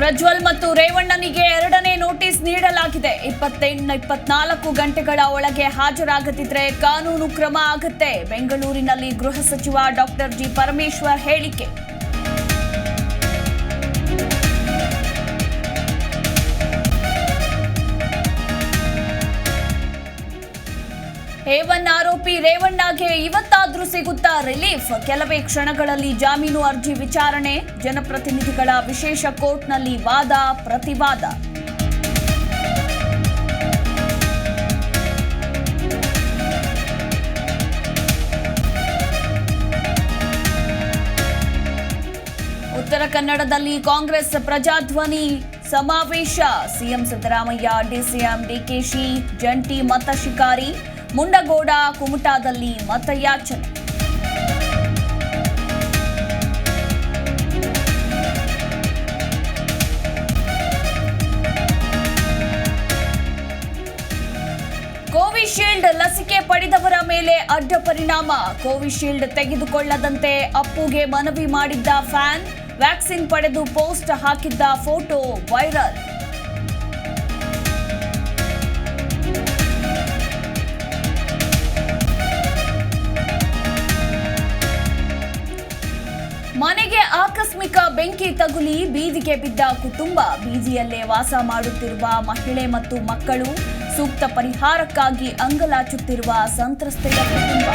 ಪ್ರಜ್ವಲ್ ಮತ್ತು ರೇವಣ್ಣನಿಗೆ ಎರಡನೇ ನೋಟಿಸ್ ನೀಡಲಾಗಿದೆ. 24 ಗಂಟೆಗಳ ಒಳಗೆ ಹಾಜರಾಗದಿದ್ರೆ ಕಾನೂನು ಕ್ರಮ ಆಗುತ್ತೆ. ಬೆಂಗಳೂರಿನಲ್ಲಿ ಗೃಹ ಸಚಿವ ಡಾಕ್ಟರ್ ಜಿ ಪರಮೇಶ್ವರ್ ಹೇಳಿಕೆ. A1 ಆರೋಪಿ ರೇವಣ್ಣಗೆ ಇವತ್ತಾದ್ರೂ ಸಿಗುತ್ತಾ ರಿಲೀಫ್? ಕೆಲವೇ ಕ್ಷಣಗಳಲ್ಲಿ ಜಾಮೀನು ಅರ್ಜಿ ವಿಚಾರಣೆ. ಜನಪ್ರತಿನಿಧಿಗಳ ವಿಶೇಷ ಕೋರ್ಟ್ನಲ್ಲಿ ವಾದ ಪ್ರತಿವಾದ. ಉತ್ತರ ಕನ್ನಡದಲ್ಲಿ ಕಾಂಗ್ರೆಸ್ ಪ್ರಜಾಧ್ವನಿ ಸಮಾವೇಶ. ಸಿಎಂ ಸಿದ್ದರಾಮಯ್ಯ, ಡಿಸಿಎಂ ಡಿಕೆಶಿ ಜಂಟಿ ಮತ ಶಿಕಾರಿ. ಮುಂಡಗೋಡ, ಕುಮಟಾದಲ್ಲಿ ಮತಯಾಚನೆ. ಕೋವಿಶೀಲ್ಡ್ ಲಸಿಕೆ ಪಡೆದವರ ಮೇಲೆ ಅಡ್ಡ ಪರಿಣಾಮ. ಕೋವಿಶೀಲ್ಡ್ ತೆಗೆದುಕೊಳ್ಳದಂತೆ ಅಪ್ಪುಗೆ ಮನವಿ ಮಾಡಿದ್ದ ಫ್ಯಾನ್. ವ್ಯಾಕ್ಸಿನ್ ಪಡೆದು ಪೋಸ್ಟ್ ಹಾಕಿದ್ದ ಫೋಟೋ ವೈರಲ್. ಮನೆಗೆ ಆಕಸ್ಮಿಕ ಬೆಂಕಿ ತಗುಲಿ ಬೀದಿಗೆ ಬಿದ್ದ ಕುಟುಂಬ. ಬೀದಿಯಲ್ಲೇ ವಾಸ ಮಾಡುತ್ತಿರುವ ಮಹಿಳೆ ಮತ್ತು ಮಕ್ಕಳು. ಸೂಕ್ತ ಪರಿಹಾರಕ್ಕಾಗಿ ಅಂಗಲಾಚುತ್ತಿರುವ ಸಂತ್ರಸ್ತೆಯ ಕುಟುಂಬ.